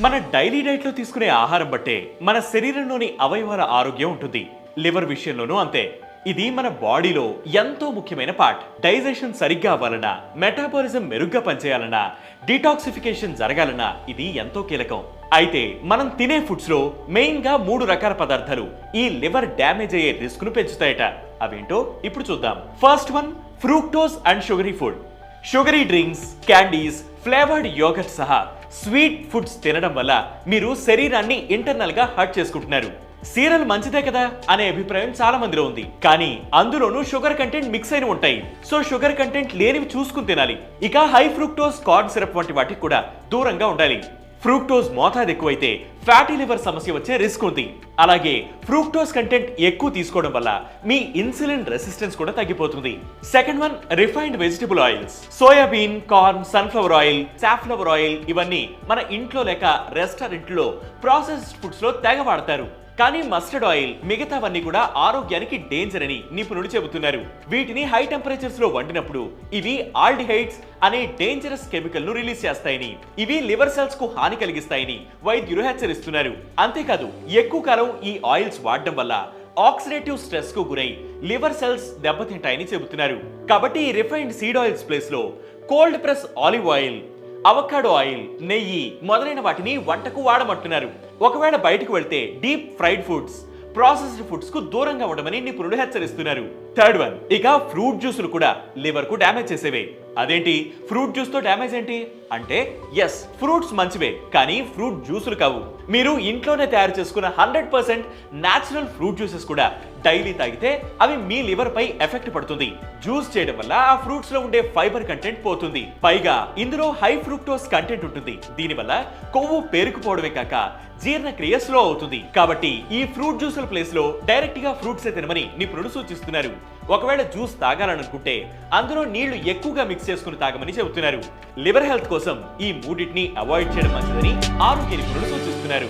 మన daily diet లో తీసుకునే ఆహారం బట్టే మన శరీరంలోని అవయవాల ఆరోగ్యం ఉంటుంది. లివర్ విషయంలోనూ అంతే. ఇది మన బాడీలో ఎంతో ముఖ్యమైన పార్ట్. డైజెషన్ సరిగ్గా అవ్వాలన్నా, మెటాబాలిజం మెరుగ్గా పనిచేయాలన్నా, డిటాక్సిఫికేషన్ జరగాలన్నా ఇది ఎంతో కీలకం. అయితే మనం తినే ఫుడ్స్ లో మెయిన్ గా 3 రకాల పదార్థాలు ఈ లివర్ డ్యామేజ్ అయ్యే రిస్క్ ను పెంచుతాయట. అవేంటో ఇప్పుడు చూద్దాం. First one, fructose and sugary food. Sugary drinks, candies, flavoured yoghurt సహా స్వీట్ ఫుడ్స్ తినడం వల్ల మీరు శరీరాన్ని ఇంటర్నల్ గా హర్ట్ చేసుకుంటున్నారు. సీరియల్ మంచిదే కదా అనే అభిప్రాయం చాలా మందిలో ఉంది. కానీ అందులోనూ షుగర్ కంటెంట్ మిక్స్ అయిన ఉంటాయి. సో షుగర్ కంటెంట్ లేనివి చూసుకుని తినాలి. ఇక హై ఫ్రూక్టోజ్ కార్న్ సిరప్ వంటి వాటికి కూడా దూరంగా ఉండాలి. ఫ్రూక్టోజ్ మోతాదు ఎక్కువైతే ఫ్యాటీ లివర్ సమస్య వచ్చే రిస్క్ ఉంది. అలాగే ఫ్రూక్టోజ్ కంటెంట్ ఎక్కువ తీసుకోవడం వల్ల మీ ఇన్సులిన్ రెసిస్టెన్స్ కూడా తగ్గిపోతుంది. Second one, refined vegetable oils. Soybean, corn, sunflower oil, safflower oil ఇవన్నీ మన ఇంట్లో లేక రెస్టారెంట్లో ప్రాసెస్డ్ ఫుడ్స్ లో తెగ వాడతారు. కానీ మస్టర్డ్ ఆయిల్ మిగతావన్నీ కూడా ఆరోగ్యానికి డేంజర్ అని నిపుణులు చెబుతున్నారు. వీటిని హై టెంపరేచర్స్ లో వండినప్పుడు ఇవి ఆల్డిహైడ్స్ అనే డేంజరస్ కెమికల్ ను రిలీజ్ చేస్తాయని, ఇవి లివర్ సెల్స్ కు హాని కలిగిస్తాయని వైద్యులు హెచ్చరిస్తున్నారు. అంతేకాదు ఎక్కువ కాలం ఈ ఆయిల్స్ వాడడం వల్ల ఆక్సిడేటివ్ స్ట్రెస్ కు గురై లివర్ సెల్స్ దెబ్బతింటాయని చెబుతున్నారు. కాబట్టి ఈ రిఫైన్డ్ సీడ్ ఆయిల్స్ ప్లేస్ లో cold press olive oil, avocado oil, నెయ్యి మొదలైన వాటిని వంటకు వాడమంటున్నారు. ఒకవేళ బయటకు వెళ్తే deep fried foods, processed foods కు దూరంగా ఉండమని నిపుణులు హెచ్చరిస్తున్నారు. థర్డ్ వన్, ఇక ఫ్రూట్ జ్యూసులు కూడా లివర్ కు డ్యామేజ్ చేసేవే. అదేంటి ఫ్రూట్ జ్యూస్ తో డ్యామేజ్ ఏంటి అంటే, ఎస్, ఫ్రూట్స్ మంచివే కానీ ఫ్రూట్ జ్యూసులు కావు. మీరు ఇంట్లోనే తయారు చేసుకున్న 100% న్యాచురల్ ఫ్రూట్ జ్యూసెస్ కూడా డైలీ తాగితే అవి మీ లివర్ పై ఎఫెక్ట్ పడుతుంది. జ్యూస్ చేయడం వల్ల ఆ ఫ్రూట్స్ లో ఉండే ఫైబర్ కంటెంట్ పోతుంది. పైగా ఇందులో హై ఫ్రూక్టోస్ కంటెంట్ ఉంటుంది. దీనివల్ల కొవ్వు పేరుకుపోవడమే కాక జీర్ణక్రియ స్లో అవుతుంది. కాబట్టి ఈ ఫ్రూట్ జ్యూసుల ప్లేస్ లో డైరెక్ట్ గా ఫ్రూట్స్ తినమని నిపుణులు సూచిస్తున్నారు. ఒకవేళ జ్యూస్ తాగాలనుకుంటే అందులో నీళ్లు ఎక్కువగా మిక్స్ చేసుకుని తాగమని చెబుతున్నారు. లివర్ హెల్త్ కోసం ఈ మూడింటిని అవాయిడ్ చేయడం మంచిదని ఆరోగ్య నిపుణులు సూచిస్తున్నారు.